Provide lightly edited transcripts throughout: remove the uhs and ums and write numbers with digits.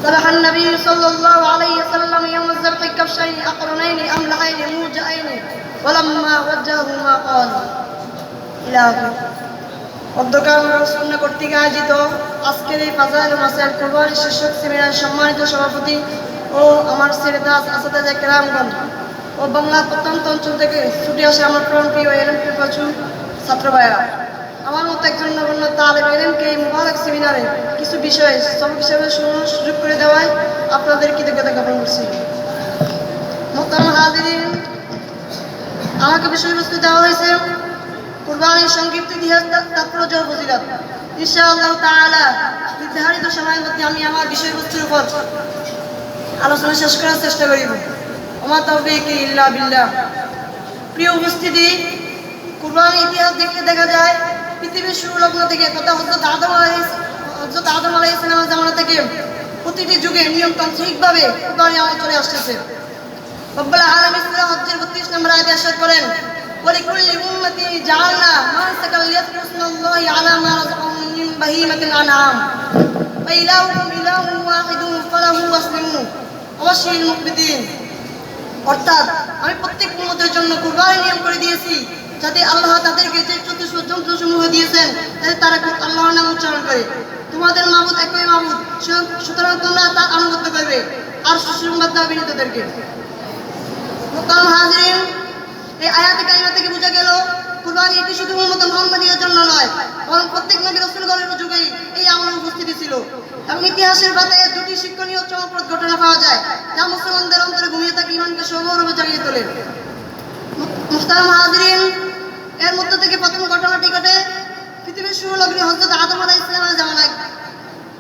ذبح النبي صلى الله عليه وسلم يوم الذبح كبشين أقرنين أملحين موجئين ولما وجههما قال إلى آخره। অধ্যকার সুন্নাহ কর্তৃক আয়োজিত আজকের এই ফাজাইল মাসাইল কুরবানি শীর্ষক সেমিনারের সম্মানিত সভাপতি ও আমার সিরদাস আসাদায়ে কেরামগণ ও বাংলার প্রত্যন্ত অঞ্চল থেকে ছুটে আসে আমার প্রাণপ্রিয় এলএমপি প্রচুর ছাত্র ভাইয়েরা, আমার মতো একজন নগণ্য তালেব ইলমকে এই মুবারক সেমিনারে কিছু বিষয় সবক হিসেবে শোনার সুযোগ করে দেওয়ায় আপনাদের কৃতজ্ঞতা জ্ঞাপন করছি। মোহতারাম হাজিরিন, আমাকে বিষয়বস্তু দেওয়া হয়েছে কুরবানির সংক্ষিপ্ত ইতিহাস, তাৎপর্য ও ফজিলত। ইনশাআল্লাহ তাআলা নির্ধারিত সময়ের মধ্যে আমি আমার বিষয়বস্তুর উপর আলোচনা শেষ করার চেষ্টা করিব। ওমা তাওফীক ইল্লা বিল্লাহ। প্রিয় উপস্থিতি, কুরবানির ইতিহাস দেখতে দেখা যায় পৃথিবীর শুরু লগ্ন থেকে তথা হযরত আদম আলাইহিস সালামের জামানা থেকে প্রতিটি যুগে নিয়মতান্ত্রিকভাবে কুরবানি আমল চলে আসছে। রব্বুল আলামিন সূরা হজ্জের 32 নম্বর আয়াতে ইরশাদ করেন, ওয়ালিকুল্লি উম্মাতিন জাআলনা মানসাকাল লিয়াযকুরু ইসমাল্লাহি আলা মা রাযাকাহুম মিন বাহিমাতিল আনআম ওয়া ইলাহুকুম ইলাহুন ওয়াহিদুন ফালাহু আসলিমু ওয়া বাশশিরিল মুখবিতিন। অর্থাৎ আমি প্রত্যেক উম্মতের জন্য কুরবানি নিয়ম করে দিয়েছি, যাতে আল্লাহ তাদেরকে যে চতুষ্প যন্ত্রসমূহ দিয়েছেন যাতে তারা আল্লাহর নাম উচ্চারণ করে। তোমাদের মাবুদ একই মাবুদ, সুতরাং তোমরা তার আনুগত্য করবে আর সুসংবাদ দাও বিনীতদেরকে। মুহতারাম হাজিরিন, এই আয়াতে কারিমা থেকে বোঝা গেল কুরবানি এটি শুধু উম্মত মুহাম্মাদিয়ার জন্য নয়, বরং প্রত্যেক নবী রাসূলগণের যুগেই এই আমলের উপস্থিতি ছিল। এবং ইতিহাসের পাতায় দুটি শিক্ষণীয় চমকপ্রদ ঘটনা পাওয়া যায় যা মুসলমানদের অন্তরে ঘুমিয়ে থাকা ঈমানকে সগৌরবে জাগিয়ে তোলে। মুহতারাম হাজিরিন, এর মধ্য থেকে প্রথম ঘটনাটি ঘটে পৃথিবীর শুরু লগ্নে হযরত আদম আলাইহিস সালামের জামানায়।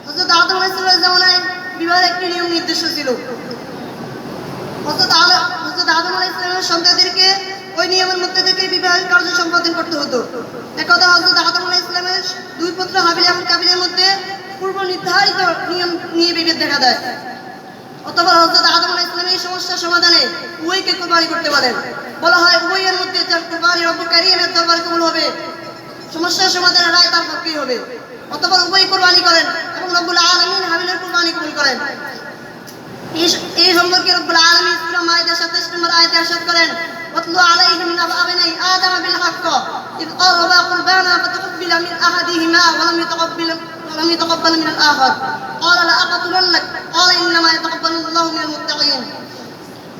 হযরত আদম আলাইহিস সালামের জামানায় বিবাহের একটি নিয়ম নির্দিষ্ট ছিল। হযরত আদম আলাইহিস সালামের সন্তানদেরকে ওই নিয়মের মধ্যে থেকে বিবাহের কার্য সম্পাদন করতে হতো। একদা হযরত আদম আলাইহিস সালামের দুই পুত্র হাবিল এবং কাবিলের মধ্যে পূর্ব নির্ধারিত নিয়ম নিয়ে বিভেদ দেখা দেয়। অতঃপর হযরত আদম আলাইহিস সালাম এই সমস্যার সমাধানে উভয়কে কুরবানি করতে বলেন। বলা হয় উভয়ের মধ্যে যার কুরবানি রব্বুল কারীমের দরবারে কবুল হবে, সমস্যার সমাধানের রায় তার পক্ষেই হবে। অতঃপর উভয় কুরবানি করেন এবং রব্বুল আলামিন হাবিলের কুরবানি কবুল করেন। এই সম্পর্কে রব্বুল আলামিন সূরা মাইদা 27 নম্বর আয়াতে ইরশাদ করেন, ওয়াতলু আলাইহিম নাবা আবনাই আদম বিল হক্ক ইয ক্বারবা কুরবানা ফাতাকাব্বালা মিন আহাদিহিমা ওয়া লাম ইয়াতাকাব্বাল মিন আল-আখার ক্বালা লা আকাতুলান্নাক ক্বালা ইন্নামা ইয়াতাকাব্বালুল্লাহু মিনাল মুত্তাকিন।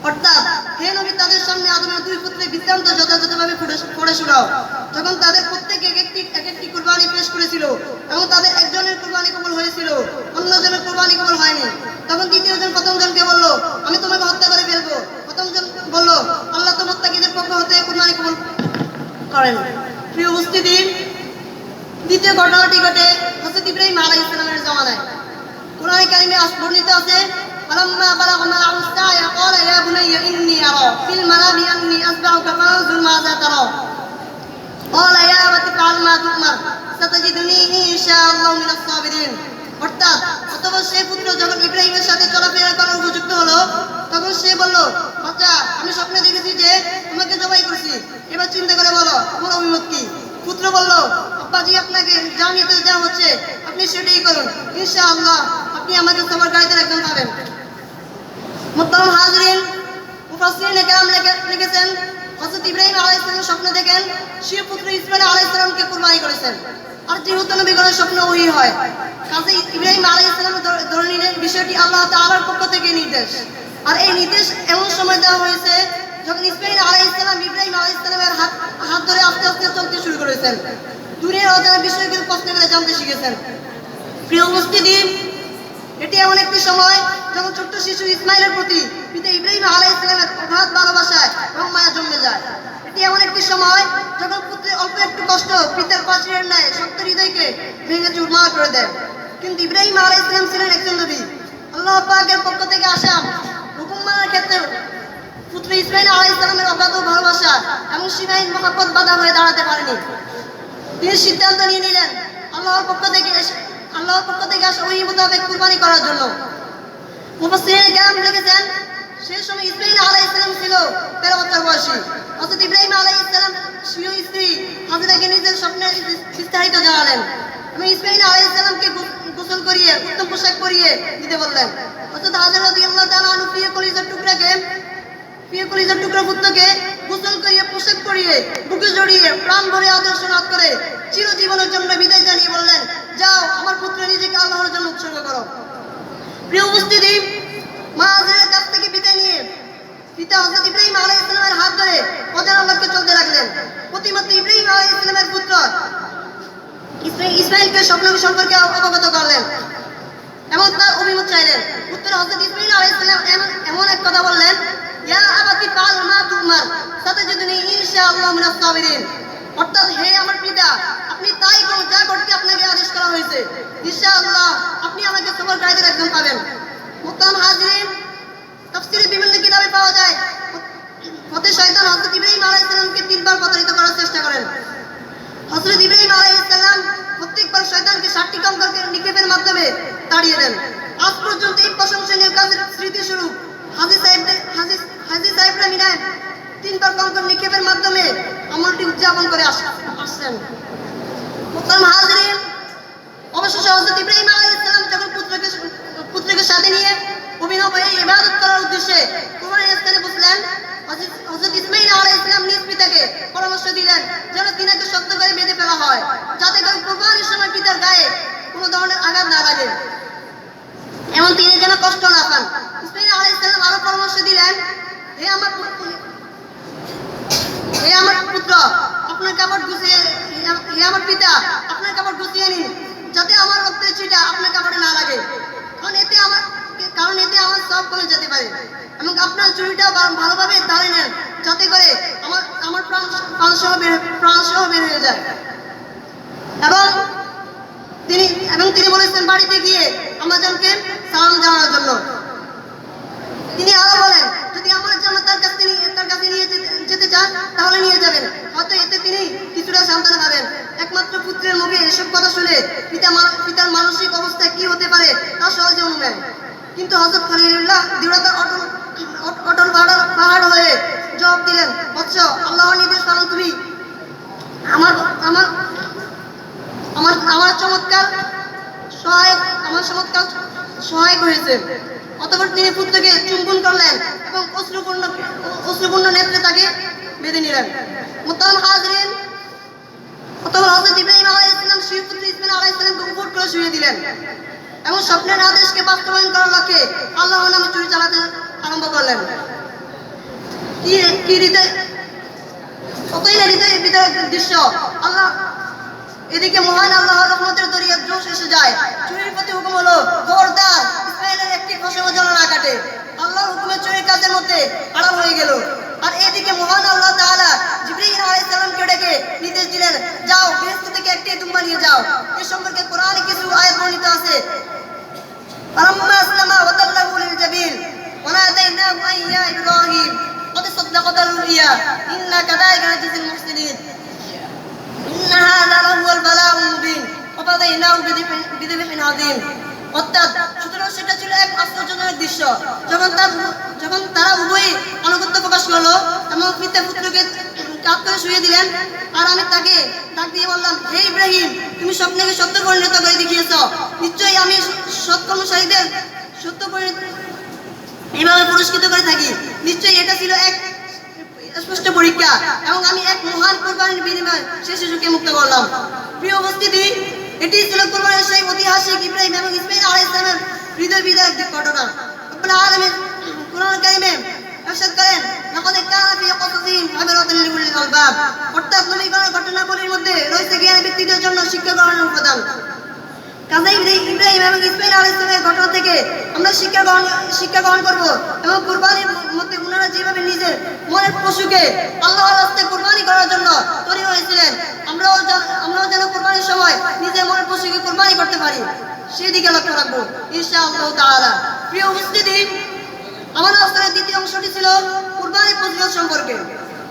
অর্থাৎ হে নবী, তাদের সামনে আদমের দুই পুত্রের বৃত্তান্ত যথাযথভাবে পড়ে শোনাও। যখন তাদের প্রত্যেকে এক একটি কুরবানি পেশ করেছিল এবং তাদের একজনের কুরবানি কবুল হয়েছিল, অন্যজনের কুরবানি কবুল হয়নি, তখন দ্বিতীয়জন প্রথমজনকে বলল, আমি তোমাকে হত্যা করে ফেলবো। প্রথমজন বলল, আল্লাহ তো মুত্তাকিদের পক্ষ হতে কুরবানি কবুল করেন। প্রিয় উপস্থিতি, দ্বিতীয় ঘটনাটি ঘটে হযরত ইব্রাহিম আলাইহিস সালামের জামানায়। কোরআনে কারিমে বর্ণিত আছে, فلما بلغ معه السعي قال يا بني إني أرى في المنام أني أذبحك فانظر ماذا ترى قال يا أبت افعل ما تؤمر ستجدني إن شاء الله من الصابرين। অর্থাৎ অতঃপর সেই পুত্র যখন ইব্রাহিমের সাথে চলাফেরা করার উপযুক্ত হলো, তখন সে বলল, বাচ্চা, আমি স্বপ্নে দেখেছি যে তোমাকে জবাই করছি, এবার চিন্তা করে বলো তোমার অভিমত কি। পুত্র বলল, আব্বাজি, আপনাকে যা নিতে দেওয়া হচ্ছে আপনি সেটাই করুন, ইনশাআল্লাহ আপনি আমাকে সবার গাড়িতে একজন পাবেন। মুহতারাম হাজিরিন, মুফাসসিরিনে কেরাম লিখেছেন হযরত ইব্রাহিম আলাইহিস সালাম স্বপ্ন দেখেন স্বীয় পুত্র ইসমাঈল আলাইহিস সালামকে কুরবানি করেছেন। আর যেহেতু নবীগণের স্বপ্ন ওহী হয়, কাজেই ইব্রাহিম আলাইহিস সালাম ধরে নিলেন বিষয়টি আল্লাহ তাআলার পক্ষ থেকে নির্দেশ। আর এই নির্দেশ এমন সময় দেওয়া হয়েছে যখন ইসমাঈল আলাইহিস সালাম ইব্রাহিম আলাইহিস সালামের হাত ধরে আস্তে আস্তে চলতে শুরু করেছেন, দুনিয়ার অজানা বিষয়গুলো প্রশ্ন করে জানতে শিখেছেন। প্রিয় উপস্থিতি, এটি এমন একটি সময় যখন ছোট্ট শিশু ইসমাইলের প্রতি পিতা ইব্রাহিম আলাইহিস সালামের অগাধ ভালোবাসায় এবং মায়া জন্মে যায়। এটি এমন একটি সময় যখন পুত্রের অল্প একটু কষ্ট পিতার পাশের ন্যায় শক্ত হৃদয়কে ভেঙে চুরমার করে দেয়। কিন্তু ইব্রাহিম আলাইহিস সালাম ছিলেন একজন নবী, আল্লাহ পাকের পক্ষ থেকে আসা হুকুম মানার ক্ষেত্রে পুত্র ইসমাইল আলাইহিস সালামের অগাধ ভালোবাসা এবং সীমাহীন মহব্বত বাধা হয়ে দাঁড়াতে পারেনি। তিনি সিদ্ধান্ত নিয়ে নিলেন আল্লাহর পক্ষ থেকে আসা ওহী মোতাবেক কুরবানি করার জন্য। মুফাসসিরিনে কেরাম লিখেছেন, সেই সময় ইসমাঈল আলাইহিস সালাম ছিল 13 বছর বয়সী। হযরত ইব্রাহিম আলাইহিস সালাম স্ত্রী হাজেরাকে নিজের স্বপ্নে বিস্তারিত জানালেন এবং ইসমাঈল আলাইহিস সালামকে গোসল করিয়ে উত্তম পোশাক পরিয়ে দিতে বললেন। হযরত হাজরা রাদিয়াল্লাহু তাআলা আনহু প্রিয় কলিজার টুকরা পুত্রকে গোসল করিয়ে পোশাক পরিয়ে বুকে জড়িয়ে প্রাণ ভরে আদর্শ নাদ করে চিরজীবনের জন্য বিদায় জানিয়ে বললেন, যাও আমার পুত্র নিজেকে আল্লাহর জন্য উৎসর্গ করো। প্রিয় উপস্থিতি, মা হাজরার কাছ থেকে বিদায় নিয়ে পিতা হযরত ইব্রাহিম আলাইহিস সালামের হাত ধরে অজানা লক্ষ্যে চলতে লাগলেন। প্রতিমধ্যে ইব্রাহিম আলাইহিস সালামের পুত্র ইসমাঈলকে স্বপ্ন সম্পর্কে অবগত করলেন এবং তার অভিমত চাইলেন। উত্তরে হযরত ইসমাঈল আলাইহিস সালাম এমন এক কথা বললেন, ইয়া আবাতি ফাল মা তুমার সাতাজিদুনি ইনশাআল্লাহ মিনাস সাবিরিন। অর্থাৎ, হে আমার পিতা, আপনি তাই করুন যা করতে আপনাকে আদেশ করা হয়েছে, ইনশাআল্লাহ আপনি আমাকে সবরকারীদের একজন পাবেন। মুহতারাম হাজিরিন, তাফসীরের বিভিন্ন কিতাবে পাওয়া যায় হতে শয়তান হযরত ইব্রাহিম আলাইহিস সালামকে 3 বার প্রতারিত করার চেষ্টা করেন। হযরত ইব্রাহিম আলাইহিস সালাম প্রত্যেকবার শয়তানকে 7টি কঙ্কর নিক্ষেপের মাধ্যমে তাড়িয়ে দেন। আজ পর্যন্ত এই প্রশংসনীয় কাজের স্মৃতিস্বরূপ হাজী সাহেবরা মিনায় 3 বার কঙ্কর নিক্ষেপের মাধ্যমে আমলটি উদযাপন করে আসছেন। মুহতারাম হাজিরিন, অবশেষে হযরত ইব্রাহিম আলাইহিস সালাম যখন পুত্রকে সাথে নিয়ে অভিনবে ইবাদত করার উদ্দেশ্যে কুরবানির স্থানে বসলেন, হযরত ইসমাঈল আলাইহিস সালাম নিজ পিতাকে পরামর্শ দিলেন যেন তিনাকে শক্ত করে বেঁধে ফেলা হয়, যাতে করে কুরবানির সময় পিতার গায়ে কোনো ধরনের আঘাত না লাগে এবং তিনি যেন কষ্ট না পান। ইসমাঈল আলাইহিস সালাম আরো পরামর্শ দিলেন, হে আমার পুত্র, আপনার কাপড় গুছিয়ে নিন, যাতে আমার রক্তের ছিটা আপনার কাপড়ে না লাগে, কারণ এতে আমার সব কমে যেতে পারে, এবং আপনার চুরিটা ভালোভাবে ধরে নেন, যাতে করে আমার প্রাণ সহ বের হয়ে যায়। এবং তিনি বলেছেন বাড়িতে গিয়ে আম্মাজানকে সালাম জানানোর জন্য। তিনি আরো বলেন, যদি আমার জামা তার কাছে নিয়ে যেতে চান তাহলে নিয়ে যাবেন, হয়তো এতে তিনি কিছুটা সান্ত্বনা পাবেন। একমাত্র পুত্রের মুখে এসব কথা শুনে পিতার মানসিক অবস্থা কি হতে পারে তা সহজে অনুমান। কিন্তু হযরত খলিলুল্লাহ দৃঢ়তার অটল পাহাড় হয়ে জবাব দিলেন, বৎস, আল্লাহর নির্দেশ পালন তুমি আমার চমৎকার সহায়ক হয়েছে। অতঃপর তিনি পুত্রকে চুম্বন করলেন এবং অশ্রুপূর্ণ নেত্রে তাকে বেঁধে নিলেন। মুহতারাম হাজিরিন, অতঃপর হযরত ইব্রাহিম আলাইহিস সালাম পুত্র ইসমাঈল আলাইহিস সালামকে উপর করে শুইয়ে দিলেন এবং স্বপ্নের আদেশকে বাস্তবায়ন করার লক্ষ্যে আল্লাহর নামে চুরি চালাতে আরম্ভ করলেন। কতই না হৃদয় দৃশ্য। এদিকে মহান আল্লাহর রহমতের দরিয়া জোশ এসে যায়। চুরির প্রতি হুকুম হলো, খবরদার ইসমাঈলের একটি ফসলও যেন না কাটে। আল্লাহর হুকুমে চুরির কাজের মধ্যে আড়াল হয়ে গেল। আর এদিকে মহান আল্লাহ তাআলা জিবরাইল আলাইহিস সালামকে ডেকে নির্দেশ দিলেন, যাও বেহেশত থেকে একটি দুম্বা নিয়ে যাও। এই সম্পর্কে কোরআনে কিছু আয়াত বর্ণিত আছে। ফালাম্মা আসলামা ওয়া তাল্লাহু লিল জাবিল ওয়া নাদাইনাহু আইয়া ইব্রাহিম قد صدقت الرؤيا إنا كذلك نجزي المحسنين إن هذا لهو البلاء المبين وفديناه بذبح عظيم। অর্থাৎ সুতরাং সেটা ছিল এক আশ্চর্যজনক দৃশ্য। যখন তারা উভয়ই আনুগত্য প্রকাশ করলো এবং পিতা পুত্রকে কাঁধ করে শুয়ে দিলেন, আর আমি তাকে ডাক দিয়ে বললাম, হে ইব্রাহিম, তুমি স্বপ্নকে সত্য পরিণত করে দেখিয়েছ। নিশ্চয়ই আমি সৎকর্মশালীদের সত্য পরিণত এইভাবে পুরস্কৃত করে থাকি। নিশ্চয়ই এটা ছিল এক স্পষ্ট পরীক্ষা এবং আমি এক মহান কুরবানির বিনিময়ে সেই শিশুকে মুক্ত করলাম। প্রিয় উপস্থিতি, এটি ছিল কুরবানির সেই ঐতিহাসিক ইব্রাহিম এবং ইসমাঈল আলাইহিস সালামের হৃদয় বিদারক ঘটনা। রব্বুল আলামিন কুরআন কারীমে ইরশাদ করেন, লাকাদ কানা ফি কসসিহিম ইবরাতুন লিউলিল আলবাব। অর্থাৎ নবীগণের ঘটনাবলীর মধ্যে রয়েছে জ্ঞানী ব্যক্তিদের জন্য শিক্ষা গ্রহণের উপাদান। কাজে ইব্রাহিম এবং ইসমাঈল আলাইহিস সালামের ঘটনা থেকে আমরা শিক্ষা গ্রহণ করব এবং কুরবানির মধ্যে ওনারা যেভাবে নিজের মনের পশুকে আল্লাহর রাস্তায় কুরবানি করার জন্য তৈরি হয়েছিলেন, আমরাও যেন কুরবানির সময় নিজের মনের পশুকে কুরবানি করতে পারি, সেই দিকে লক্ষ্য রাখবো ইনশাআল্লাহ তাআলা। প্রিয় উপস্থিতি, আমাদের আলোচনার দ্বিতীয় অংশটি ছিল কুরবানির ফজিলত সম্পর্কে।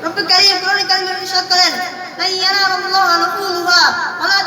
রব্বুল কারীম কোরআনে কারীমে ইরশাদ করেন, লা ইয়ানালুল্লাহু লুহুমুহা ওয়ালা